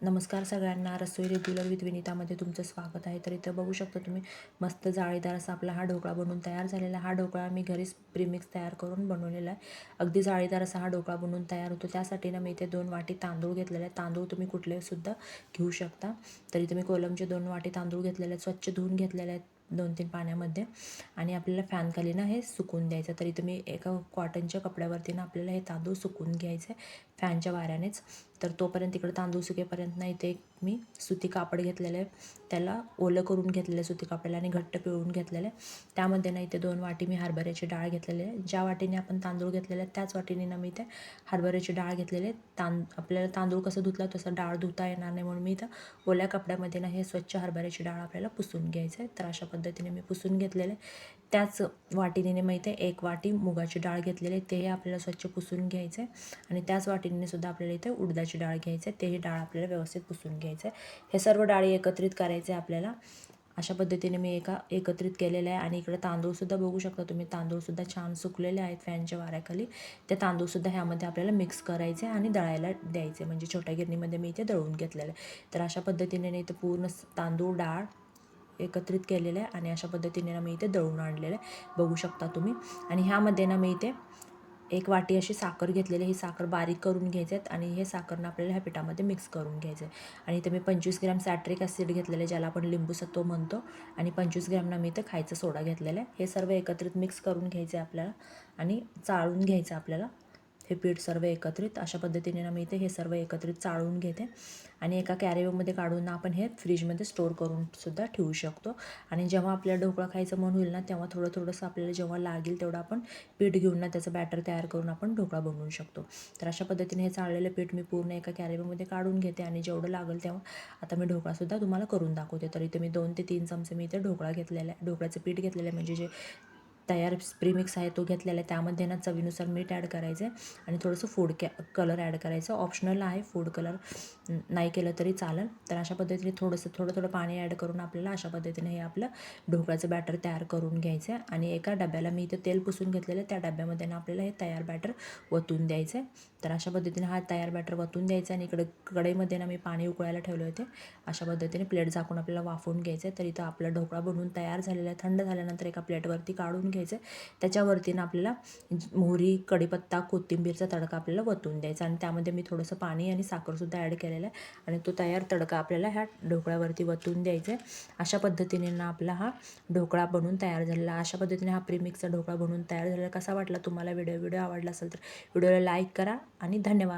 नमस्कार सगळ्यांना. रसोई regular with विनीतामध्ये तुमचं स्वागत आहे. तर इथं बघू शकता तुम्ही मस्त जाळीदार असा आपला हा ढोकळा बनवून तयार झालेला हा ढोकळा मी घरीच प्रीमिक्स तयार करून बनवलेला आहे. अगदी जाळीदार असा हा ढोकळा बनवून तयार होतो. त्यासाठी ना मी इथे 2 वाटी तांदूळ घेतलेले आहेत. तांदूळ तुम्ही कुठलेसुद्धा घेऊ शकता. तरी तुम्ही कोलमचे 2 वाटी तांदूळ घेतलेले आहेत. स्वच्छ धुवून घेतलेले आहेत 2-3 पाण्यामध्ये आणि आपल्याला फॅनखाली ना हे सुकून द्यायचं. तरी तुम्ही एका कॉटनच्या कपड्यावरती ना आपल्याला हे तांदूळ सुकून घ्यायचे फॅनच्या वाऱ्यानेच. तर तोपर्यंत इकडे तांदूळ सुकेपर्यंत ना इथे मी सुती कापड घेतलेलं आहे, त्याला ओलं करून घेतलेलं आहे सुती कापडाला आणि घट्ट पिळून घेतलेलं आहे. त्यामध्ये ना इथे 2 वाटी मी हरभऱ्याची डाळ घेतलेली आहे. ज्या वाटीने आपण तांदूळ घेतलेले आहेत त्याच वाटीने ना मी इथे हरभऱ्याची डाळ घेतलेली आहे. आपल्याला तांदूळ कसं धुतला तसं डाळ धुता येणार नाही, म्हणून मी इथं ओल्या कपड्यामध्ये ना हे स्वच्छ हरभऱ्याची डाळ आपल्याला पुसून घ्यायचं आहे. तर अशा पद्धतीने मी पुसून घेतलेलं आहे. त्याच वाटीने मी इथे 1 वाटी मुगाची डाळ घेतलेली आहे, तेही आपल्याला स्वच्छ पुसून घ्यायचं आहे. आणि त्याच वाटीने सुद्धा आपल्याला इथे उडदाची डाळ घ्यायची आहे, तेही डाळ आपल्याला व्यवस्थित पुसून घ्यायचं आहे. हे सर्व डाळी एकत्रित करायचे आपल्याला. अशा पद्धतीने मी एकत्रित केलेलं आहे. आणि इकडे तांदूळसुद्धा बघू शकता तुम्ही, तांदूळसुद्धा छान सुकलेले आहेत फॅनच्या वाऱ्याखाली. ते तांदूळसुद्धा ह्यामध्ये आपल्याला मिक्स करायचे आणि दळायला द्यायचे, म्हणजे छोट्या गिरणीमध्ये मी इथे दळून घेतलेलं आहे. तर अशा पद्धतीने इथे पूर्ण तांदूळ डाळ एकत्रित केलेलं आहे आणि अशा पद्धतीने ना मी इथे दळून आणलेलं आहे, बघू शकता तुम्ही. आणि ह्यामध्ये ना मी इथे 1 वाटी अशी साखर घेतलेली. ही साखर बारीक करून घ्यायचे आहेत आणि हे साखरनं आपल्याला ह्या पिठामध्ये मिक्स करून घ्यायचं आहे. आणि इथे मी 25 ग्रॅम सॅट्रिक ॲसिड घेतलेलं आहे, ज्याला आपण लिंबूसत्व म्हणतो. आणि 25 ग्रॅम ना मी इथे खायचा सोडा घेतलेला आहे. हे सर्व एकत्रित मिक्स करून घ्यायचे आपल्याला आणि चाळून घ्यायचं आपल्याला हे पीठ सर्व एकत्रित. अशा पद्धतीने ना मी इथे हे सर्व एकत्रित चाळून घेते आणि एका कॅरीबॅगमध्ये काढून ना आपण हे फ्रीजमध्ये स्टोअर करून सुद्धा ठेवू शकतो. आणि जेव्हा आपल्याला ढोकळा खायचं मन होईल ना, तेव्हा थोडंसं आपल्याला जेव्हा लागेल तेवढं आपण पीठ घेऊन ना त्याचं बॅटर तयार करून आपण ढोकळा बनवू शकतो. तर अशा पद्धतीने हे चाळलेलं पीठ मी पूर्ण एका कॅरीबॅगमध्ये काढून घेते आणि जेवढं लागेल तेव्हा आता मी ढोकळासुद्धा तुम्हाला करून दाखवते. तर इथे मी 2 ते 3 चमचे मी इथे ढोकळा घेतलेला आहे, ढोकळ्याचं पीठ घेतलेलं आहे, म्हणजे जे तयार प्रीमिक्स आहे तो घेतलेला आहे. त्यामध्ये ना चवीनुसार मीठ ॲड करायचं आहे आणि थोडंसं कलर ॲड करायचं. ऑप्शनल आहे फूड कलर, नाही केलं तरी चालेल. तर अशा पद्धतीने थोडं पाणी ॲड करून आपल्याला अशा पद्धतीने हे आपलं ढोकळ्याचं बॅटर तयार करून घ्यायचं आहे. आणि एका डब्याला मी इथे तेल पुसून घेतलेलं आहे, त्या डब्यामध्ये ना आपल्याला हे तयार बॅटर वतून द्यायचं आहे. तर अशा पद्धतीने हा तयार बॅटर वतून द्यायचा आणि इकडे कढईमध्ये ना मी पाणी उकळायला ठेवले होते. अशा पद्धतीने प्लेट झाकून आपल्याला वाफवून घ्यायचं आहे. तर इथं आपला ढोकळा बनवून तयार झालेला आहे. थंड झाल्यानंतर एका प्लेटवरती काढून घ्यायचं आहे. त्याच्यावरती ना आपल्याला मोहरी, कढीपत्ता, कोथिंबीरचा तडका आपल्याला वतून द्यायचा आणि त्यामध्ये मी थोडंसं पाणी आणि साखरसुद्धा ॲड केलेलं आहे आणि तो तयार तडका आपल्याला ह्या ढोकळ्यावरती वतून द्यायचा आहे. अशा पद्धतीने ना आपला हा ढोकळा बनवून तयार झालेला. अशा पद्धतीने हा प्रीमिक्सचा ढोकळा बनवून तयार झालेला. कसा वाटला तुम्हाला व्हिडिओ आवडला असेल तर व्हिडिओला लाईक करा आणि धन्यवाद.